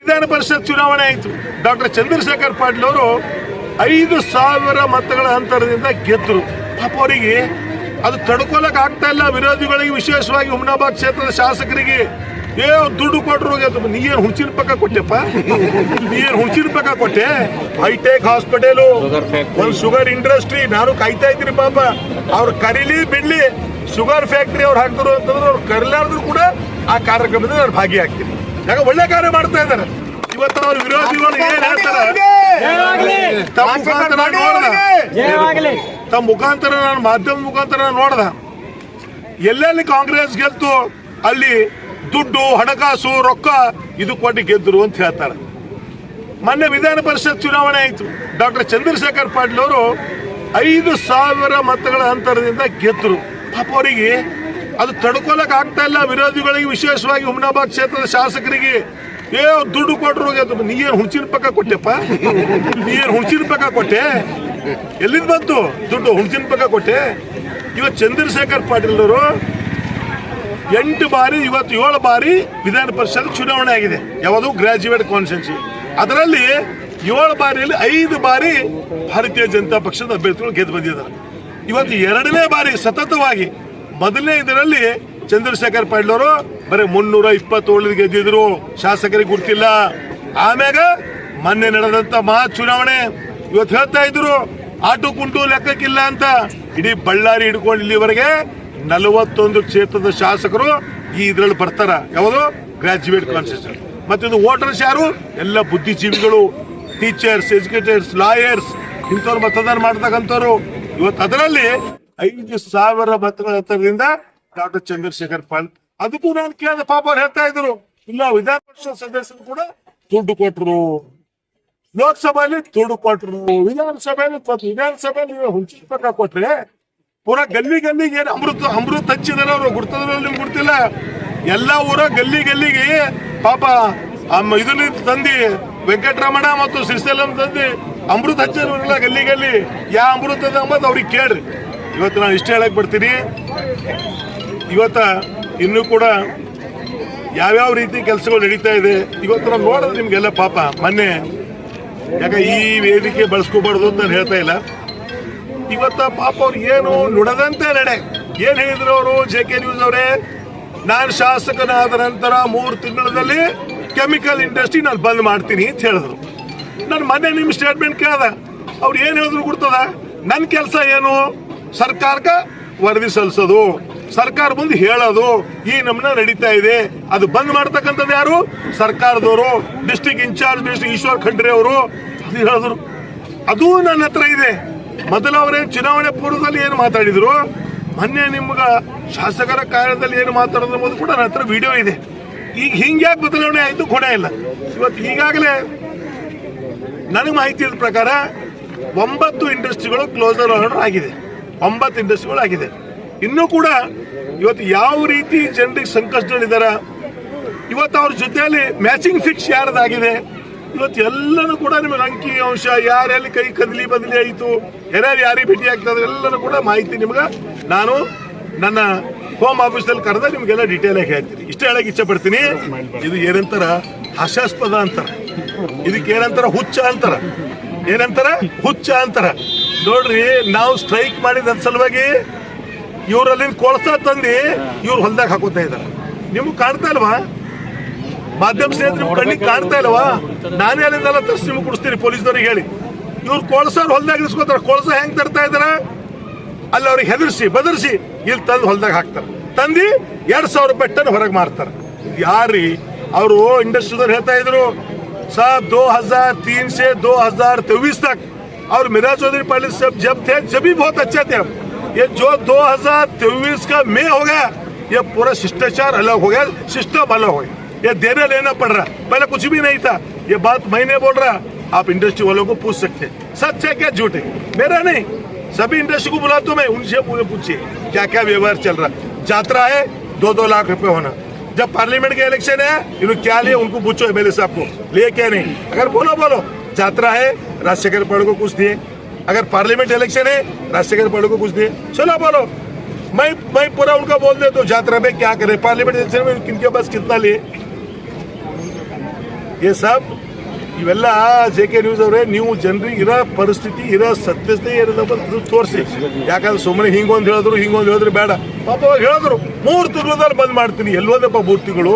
ವಿಧಾನ ಪರಿಷತ್ ಚುನಾವಣೆ ಆಯಿತು. ಡಾಕ್ಟರ್ ಚಂದ್ರಶೇಖರ್ ಪಾಟೀಲ್ ಅವರು 5,000 ಮತಗಳ ಅಂತರದಿಂದ ಗೆದ್ದರು. ಪಾಪ ಅವರಿಗೆ ಅದು ತಡ್ಕೊಳಕ್ ಆಗ್ತಾ ಇಲ್ಲ. ವಿರೋಧಿಗಳಿಗೆ, ವಿಶೇಷವಾಗಿ ಹುಮನಾಬಾದ್ ಕ್ಷೇತ್ರದ ಶಾಸಕರಿಗೆ ದುಡ್ಡು ಕೊಟ್ಟರು. ನೀ ಏನು ಹುಣಸಿನ ಪಕ್ಕ ಕೊಟ್ಟೆಪ್ಪ, ನೀ ಏನು ಹುಣಸಿನ ಪಕ್ಕ ಕೊಟ್ಟೆ? ಹೈಟೆಕ್ ಹಾಸ್ಪಿಟಲ್, ಒಂದು ಶುಗರ್ ಇಂಡಸ್ಟ್ರಿ, ನಾನು ಕಾಯ್ತಾ ಇದ್ದೀನಿ ಪಾಪ. ಅವ್ರು ಕರೀಲಿ ಬಿಡ್ಲಿ, ಶುಗರ್ ಫ್ಯಾಕ್ಟ್ರಿ ಅವ್ರು ಹಾಕ್ತರು ಅಂತಂದ್ರೆ ಅವ್ರು ಕರೀಲಾರ್ದ್ರು ಕೂಡ ಆ ಕಾರ್ಯಕ್ರಮದಲ್ಲಿ ಅವ್ರು ಭಾಗಿಯಾಗ್ತೀನಿ. ಯಾಕೆ ಒಳ್ಳೆ ಕಾರ್ಯ ಮಾಡ್ತಾ ಇದ್ದಾರೆ. ಇವತ್ತು ಅವ್ರ ವಿರೋಧಿಗಳು ಏನ್ ಹೇಳ್ತಾರೆ, ತಮ್ಮ ಮುಖಾಂತರ ನಾನು ಮಾಧ್ಯಮ ಮುಖಾಂತರ ನೋಡ್ದ, ಎಲ್ಲೆಲ್ಲಿ ಕಾಂಗ್ರೆಸ್ ಗೆಲ್ತು ಅಲ್ಲಿ ದುಡ್ಡು, ಹಣಕಾಸು, ರೊಕ್ಕ ಇದು ಕೊಟ್ಟು ಗೆದ್ರು ಅಂತ ಹೇಳ್ತಾರೆ. ಮೊನ್ನೆ ವಿಧಾನ ಪರಿಷತ್ ಚುನಾವಣೆ ಆಯಿತು. ಡಾಕ್ಟರ್ ಚಂದ್ರಶೇಖರ್ ಪಾಟೀಲ್ ಅವರು 5,000 ಮತಗಳ ಅಂತರದಿಂದ ಗೆದ್ದರು. ಪಾಪ ಅವರಿಗೆ ಅದು ತಡ್ಕೊಳಕ್ ಆಗ್ತಾ ಇಲ್ಲ. ವಿರೋಧಿಗಳಿಗೆ, ವಿಶೇಷವಾಗಿ ಹುಮನಾಬಾದ್ ಕ್ಷೇತ್ರದ ಶಾಸಕರಿಗೆ ದುಡ್ಡು ಕೊಟ್ಟರು. ನೀ ಏನು ಹುಣಸಿನ ಪಕ್ಕ ಕೊಟ್ಟೆಪ್ಪ, ನೀ ಏನು ಹುಣಸಿನ ಪಕ್ಕ ಕೊಟ್ಟೆ? ಎಲ್ಲಿಂದ ಬಂತು ದುಡ್ಡು? ಹುಣಸಿನ ಪಕ್ಕ ಕೊಟ್ಟೆ. ಇವತ್ತು ಚಂದ್ರಶೇಖರ್ ಪಾಟೀಲ್ ಅವರು 8 ಬಾರಿ, ಇವತ್ತು 7 ಬಾರಿ ವಿಧಾನ ಪರಿಷತ್ ಚುನಾವಣೆ ಆಗಿದೆ. ಯಾವುದು ಗ್ರಾಜ್ಯುಯೇಟ್ ಕಾನ್ಸ್ಟಿಟ್ಯೂನ್ಸಿ. ಅದರಲ್ಲಿ 7 ಬಾರಿಯಲ್ಲಿ 5 ಬಾರಿ ಭಾರತೀಯ ಜನತಾ ಪಕ್ಷದ ಅಭ್ಯರ್ಥಿಗಳು ಗೆದ್ದು ಬಂದಿದ್ದಾರೆ. ಇವತ್ತು 2ನೇ ಬಾರಿ ಸತತವಾಗಿ, ಮೊದಲನೇ ಇದರಲ್ಲಿ ಚಂದ್ರಶೇಖರ್ ಪಾಟೀಲ್ ಅವರು ಬರೀ 327 ಗೆದ್ದಿದ್ರು, ಶಾಸಕರಿಗೆ ಗುರ್ತಿಲ್ಲ. ಆಮ್ಯಾಗ ಮೊನ್ನೆ ನಡೆದಂತ ಮಹಾ ಚುನಾವಣೆ ಇವತ್ತು ಹೇಳ್ತಾ ಇದ್ರು ಆಟು ಕುಂಟು ಲೆಕ್ಕಕ್ಕಿಲ್ಲ ಅಂತ. ಇಡೀ ಬಳ್ಳಾರಿ ಹಿಡ್ಕೊಂಡು ಇಲ್ಲಿವರೆಗೆ 41 ಕ್ಷೇತ್ರದ ಶಾಸಕರು ಈ ಇದ್ರಲ್ಲಿ ಬರ್ತಾರ. ಯಾವುದು ಗ್ರಾಜ್ಯುಯೇಟ್ ಕಾನ್ಸ್ಟಿಟ್ಯೂಷನ್. ಮತ್ತೆ ಇದು ವೋಟರ್ಸ್ ಯಾರು? ಎಲ್ಲ ಬುದ್ಧಿಜೀವಿಗಳು, ಟೀಚರ್ಸ್, ಎಜುಕೇಟರ್ಸ್, ಲಾಯರ್ಸ್, ಇಂಥವ್ರು ಮತದಾನ ಮಾಡ್ತಕ್ಕಂಥವ್ರು. ಇವತ್ತು ಅದರಲ್ಲಿ 5,000 ಮತಗಳ ಅಂತರದಿಂದ ಡಾಕ್ಟರ್ ಚಂದ್ರಶೇಖರ್ ಪಾಟೀಲ್. ಅದಕ್ಕೂ ನಾನು ಕೇಳಿದ, ಪಾಪ ಅವ್ರು ಹೇಳ್ತಾ ಇದ್ರು ಇಲ್ಲ ವಿಧಾನ ಪರಿಷತ್ ಸದಸ್ಯರು ಕೂಡ ದುಡ್ಡು ಕೊಟ್ಟರು, ಲೋಕಸಭೆಯಲ್ಲಿ ದುಡ್ಡು ಕೊಟ್ಟರು, ವಿಧಾನಸಭೆಯಲ್ಲಿ ಹುಂಚಿನ ಪಕ್ಕ ಕೊಟ್ರೆ ಪೂರಾ ಗಲ್ಲಿ ಗಲ್ಲಿಗೆ ಏನು ಅಮೃತ ಹಚ್ಚಿದಾರೆ ಅವರು. ಗುರ್ತದ್ರಲ್ಲಿ ನಿಮ್ಗೆ ಗುರ್ತಿಲ್ಲ. ಎಲ್ಲ ಊರ ಗಲ್ಲಿ ಗಲ್ಲಿಗೆ ಪಾಪ ಇದನ್ನ ತಂದಿ ವೆಂಕಟರಮಣ ಮತ್ತು ಶ್ರೀಶೈಲಂ ತಂದಿ ಅಮೃತ ಹಚ್ಚಿದ್ರಲ್ಲ ಗಲ್ಲಿ ಗಲ್ಲಿ. ಯಾ ಅಮೃತದ ಅಂಬದು ಅವ್ರಿಗೆ ಕೇಳ್ರಿ. ಇವತ್ತು ನಾನು ಇಷ್ಟ ಹೇಳಕ್ ಬರ್ತೀನಿ. ಇವತ್ತ ಇನ್ನೂ ಕೂಡ ಯಾವ್ಯಾವ ರೀತಿ ಕೆಲಸಗಳು ನಡೀತಾ ಇದೆ ಇವತ್ತು ನಾವು ನೋಡಿದ್ರೆ ನಿಮ್ಗೆಲ್ಲ ಪಾಪ. ಮೊನ್ನೆ ಯಾಕ ಈ ವೇದಿಕೆ ಬಳಸ್ಕೋಬಾರ್ದು ಅಂತ ನಾನು ಹೇಳ್ತಾ ಇಲ್ಲ. ಇವತ್ತ ಪಾಪ ಅವ್ರು ಏನು ನುಡದಂತೆ ನಡೆ. ಏನ್ ಹೇಳಿದ್ರು ಅವರು JK ನ್ಯೂಸ್ ಅವರೇ, ನಾನು ಶಾಸಕನಾದ ನಂತರ 3 ತಿಂಗಳಲ್ಲಿ ಕೆಮಿಕಲ್ ಇಂಡಸ್ಟ್ರಿ ನಾನು ಬಂದ್ ಮಾಡ್ತೀನಿ ಅಂತ ಹೇಳಿದ್ರು. ನಾನು ಮೊನ್ನೆ ನಿಮ್ ಸ್ಟೇಟ್ಮೆಂಟ್ ಕೇಳ್ದ, ಅವ್ರು ಏನ್ ಹೇಳಿದ್ರು ಕೊಡ್ತದ. ನನ್ನ ಕೆಲಸ ಏನು? ಸರ್ಕಾರಕ್ಕೆ ವರದಿ ಸಲ್ಲಿಸೋದು, ಸರ್ಕಾರ ಮುಂದೆ ಹೇಳೋದು, ಈ ನಮ್ಮನ್ನ ನಡೀತಾ ಇದೆ. ಅದು ಬಂದ್ ಮಾಡ್ತಕ್ಕಂಥದ್ದು ಯಾರು? ಸರ್ಕಾರದವರು, district incharge minister Eshwar Khandre ಅವರು ಹೇಳಿದ್ರು. ಅದು ನನ್ನ ಹತ್ರ ಇದೆ. ಮೊದಲು ಅವರೇ ಚುನಾವಣೆ ಪೂರ್ವದಲ್ಲಿ ಏನು ಮಾತಾಡಿದ್ರು, ಮೊನ್ನೆ ನಿಮ್ಗ ಶಾಸಕರ ಕಾರ್ಯದಲ್ಲಿ ಏನು ಮಾತಾಡೋದ್ರ ಮೊದಲು ಕೂಡ ನನ್ನ ಹತ್ರ ವಿಡಿಯೋ ಇದೆ. ಈಗ ಹಿಂಗ್ಯಾಕೆ ಬದಲಾವಣೆ ಆಯ್ತು ಕೂಡ ಇಲ್ಲ. ಇವತ್ತು ಈಗಾಗಲೇ ನನಗೆ ಮಾಹಿತಿ ಇದ್ದ ಪ್ರಕಾರ 9 ಇಂಡಸ್ಟ್ರಿಗಳು ಕ್ಲೋಸರ್ ಆರ್ಡರ್ ಆಗಿದೆ. 9 ಇಂಡಸ್ಟ್ರಿಗಳು ಆಗಿದೆ. ಇನ್ನೂ ಕೂಡ ಇವತ್ತು ಯಾವ ರೀತಿ ಜನರಿಗೆ ಸಂಕಷ್ಟಗಳಿದಾರ, ಇವತ್ತು ಅವ್ರ ಜೊತೆಯಲ್ಲಿ ಮ್ಯಾಚಿಂಗ್ ಫಿಕ್ಸ್ ಯಾರದಾಗಿದೆ, ಇವತ್ತು ಎಲ್ಲನೂ ಕೂಡ ನಿಮಗೆ ಅಂಕಿ ಅಂಶ, ಯಾರೆಲ್ಲಿ ಕೈ ಕದಲಿ ಬದಲಿ ಆಯಿತು, ಯಾರಿಗೆ ಭೇಟಿ ಆಗ್ತದೆ ಎಲ್ಲನೂ ಕೂಡ ಮಾಹಿತಿ ನಿಮ್ಗೆ ನಾನು ನನ್ನ ಹೋಮ್ ಆಫೀಸಲ್ಲಿ ಕರೆದ ನಿಮ್ಗೆಲ್ಲ ಡೀಟೇಲ್ ಆಗಿ ಹೇಳ್ತೀನಿ. ಇಷ್ಟ ಹೇಳಕ್ ಇಚ್ಛೆ ಪಡ್ತೀನಿ. ಇದು ಏನಂತಾರ ಹಾಸ್ಯಾಸ್ಪದ ಅಂತಾರ, ಇದಕ್ಕೆ ಏನಂತಾರ ಹುಚ್ಚ ಅಂತಾರ. ಏನಂತಾರ? ಹುಚ್ಚ ಅಂತಾರ. ನೋಡ್ರಿ, ನಾವು ಸ್ಟ್ರೈಕ್ ಮಾಡಿದ ಸಲುವಾಗಿ ಇವ್ರಲ್ಲಿಂದ ಕೊಳಸ ತಂದು ಇವ್ರು ಹೊಲ್ದಾಗ ಹಾಕೋತಾ ಇದಾರೆ. ನಿಮ್ಗೆ ಕಾಣ್ತಾ ಇಲ್ವಾ? ಮಾಧ್ಯಮ ಸ್ನೇಹಿತರು ಕಣ್ಣಿಗೆ ಕಾಣ್ತಾ ಇಲ್ವಾ? ನಾನೇ ಅಲ್ಲಿಂದೆಲ್ಲ ತರಿಸಿ ನಿಮ್ಗೆ ಕೊಡಿಸ್ತೀನಿ ಪೊಲೀಸ್ನವ್ರಿಗೆ ಹೇಳಿ. ಇವ್ರು ಕೊಳಸವ್ರು ಹೊಲ್ದಾಗ ಇಸ್ಕೋತಾರ. ಕೊಳಸ ಹೆಂಗ್ ತರ್ತಾ ಇದಾರ? ಅಲ್ಲಿ ಅವ್ರಿಗೆ ಹೆದರ್ಸಿ ಬದರ್ಸಿ ಇಲ್ಲಿ ತಂದು ಹೊಲ್ದಾಗ ಹಾಕ್ತಾರೆ. ತಂದು 2,000 ರೂಪಾಯಿ ಟನ್ ಹೊರಗೆ ಮಾರ್ತಾರೆ. ಯಾರಿ ಅವರು ಇಂಡಸ್ಟ್ರಿದವ್ರು ಹೇಳ್ತಾ ಇದ್ರು, साहब 2003 से 2023 तक और मीरा चौधरी पाटिल साहब जब थे जब भी बहुत अच्छे थे. ये जो 2023 का मई हो गया, ये पूरा शिष्टाचार अलग हो गया, सिस्टम अलग हो गया. ये देना लेना पड़ रहा. पहले कुछ भी नहीं था. ये बात मैं नहीं बोल रहा, आप इंडस्ट्री वालों को पूछ सकते हैं. सच है क्या झूठ है? मेरा नहीं, सभी इंडस्ट्री को बुलाता हूं मैं, उनसे पूछिए क्या क्या व्यवहार चल रहा. यात्रा है 2-2 लाख रुपए होना. जब पार्लियामेंट के इलेक्शन है इन्होंने क्या लिए उनको पूछो MLA साहब को लिए क्या नहीं. अगर बोलो यात्रा है राजशेखर पाटिल को कुछ दिए, अगर पार्लियामेंट इलेक्शन है राजशेखर पाटिल को कुछ दिए. चलो बोलो, मैं पूरा उनका बोल दे तो यात्रा में क्या करे, पार्लियामेंट इलेक्शन में किनके पास कितना लिए. ಏ ಸಾಬ್ ಇವೆಲ್ಲ JK ನ್ಯೂಸ್ ಅವರೇ, ನೀವು ಜನರಿಗೆ ಇರೋ ಪರಿಸ್ಥಿತಿ, ಇರೋ ಸತ್ಯತೆ ಇರೋದು ತೋರಿಸಿ. ಯಾಕಂದ್ರೆ ಸುಮ್ಮನೆ ಹಿಂಗೊಂದು ಹೇಳಿದ್ರು ಬೇಡ. ಪಾಪ ಅವ್ರು ಹೇಳಿದ್ರು 3 ತಿಂಗಳಲ್ಲಿ ಬಂದ್ ಮಾಡ್ತೀನಿ. ಎಲ್ಲೋದಪ್ಪ 3 ತಿಂಗಳು?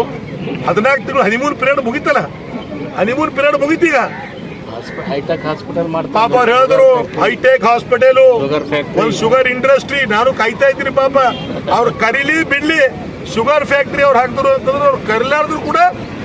14 ತಿಂಗಳು ಹನಿಮೂನ್ ಪೀರಿಯಡ್ ಮುಗಿತಲ್ಲ. ಹನಿಮೂನ್ ಪೀರಿಯಡ್ ಮುಗಿತೀಗ. ಹೈಟೆಕ್ ಹಾಸ್ಪಿಟಲ್ ಪಾಪ ಅವ್ರು ಹೇಳಿದ್ರು ಹೈಟೆಕ್ ಹಾಸ್ಪಿಟಲ್, ಒಂದು ಶುಗರ್ ಇಂಡಸ್ಟ್ರಿ. ನಾನು ಕಾಯ್ತಾ ಇದ್ದೀನಿ ಪಾಪ ಅವ್ರು ಕರೀಲಿ ಬಿಡ್ಲಿ. ಶುಗರ್ ಫ್ಯಾಕ್ಟ್ರಿ ಅವ್ರು ಹಾಕ್ತಾರೆ ಅಂತಂದ್ರೆ ಅವ್ರು ಕರೀಲಾರ್ದ್ರು ಕೂಡ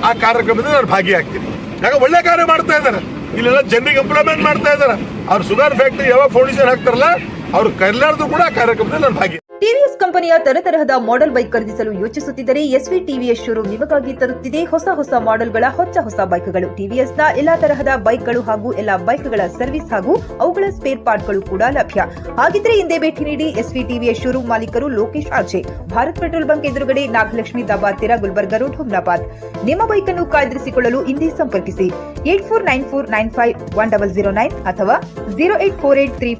ಆ ಕಾರ್ಯಕ್ರಮದಲ್ಲಿ ನಾನು ಭಾಗಿಯಾಗ್ತೀನಿ. ಯಾಕೆ ಒಳ್ಳೆ ಕಾರ್ಯ ಮಾಡ್ತಾ ಇದ್ದಾರೆ. ಇಲ್ಲೆಲ್ಲ ಜನರಿಗೆ ಎಂಪ್ಲಾಯ್ಮೆಂಟ್ ಮಾಡ್ತಾ ಇದ್ದಾರೆ. ಅವ್ರು ಶುಗರ್ ಫ್ಯಾಕ್ಟ್ರಿ ಯಾವಾಗ ಫೌಂಡೇಶನ್ ಹಾಕ್ತಾರಲ್ಲ, ಅವ್ರು ಕರೀಲಾರ್ದ್ರು ಕೂಡ ಆ ಕಾರ್ಯಕ್ರಮದಲ್ಲಿ ನಾನು ಭಾಗಿ. ಟಿವಿಎಸ್ ಕಂಪನಿಯ ತರತರಹದ ಮಾಡೆಲ್ ಬೈಕ್ ಖರೀದಿಸಲು ಯೋಚಿಸುತ್ತಿದ್ದರೆ ಎಸ್ವಿ ಟಿವಿಎಸ್ ಶೋರೂಮ್ ನಿಮಗಾಗಿ ತರುತ್ತಿದೆ ಹೊಸ ಮಾಡೆಲ್ಗಳ ಹೊಸ ಬೈಕ್ಗಳು. ಟಿವಿಎಸ್ನ ಎಲ್ಲಾ ತರಹದ ಬೈಕ್ಗಳು ಹಾಗೂ ಎಲ್ಲಾ ಬೈಕ್ಗಳ ಸರ್ವಿಸ್ ಹಾಗೂ ಅವುಗಳ ಸ್ಪೇರ್ ಪಾರ್ಟ್ಗಳು ಕೂಡ ಲಭ್ಯ. ಹಾಗಿದ್ರೆ ಹಿಂದೆ ಭೇಟಿ ನೀಡಿ. ಎಸ್ವಿ ಟಿವಿಎಸ್ ಶೋರೂಮ್ ಮಾಲೀಕರು Lokesh RJ, Bharat petrol bunk ಎದುರುಗಡೆ, ನಾಗಲಕ್ಷ್ಮಿ ದಾಬಾ ಹತ್ತಿರ, ಗುಲ್ಬರ್ಗ ರೋಡ್, ಹುಮ್ನಾಬಾದ್. ನಿಮ್ಮ ಬೈಕ್ ಅನ್ನು ಕಾಯ್ದಿರಿಸಿಕೊಳ್ಳಲು ಹಿಂದೆ ಸಂಪರ್ಕಿಸಿ 8494951009 ಅಥವಾ 08483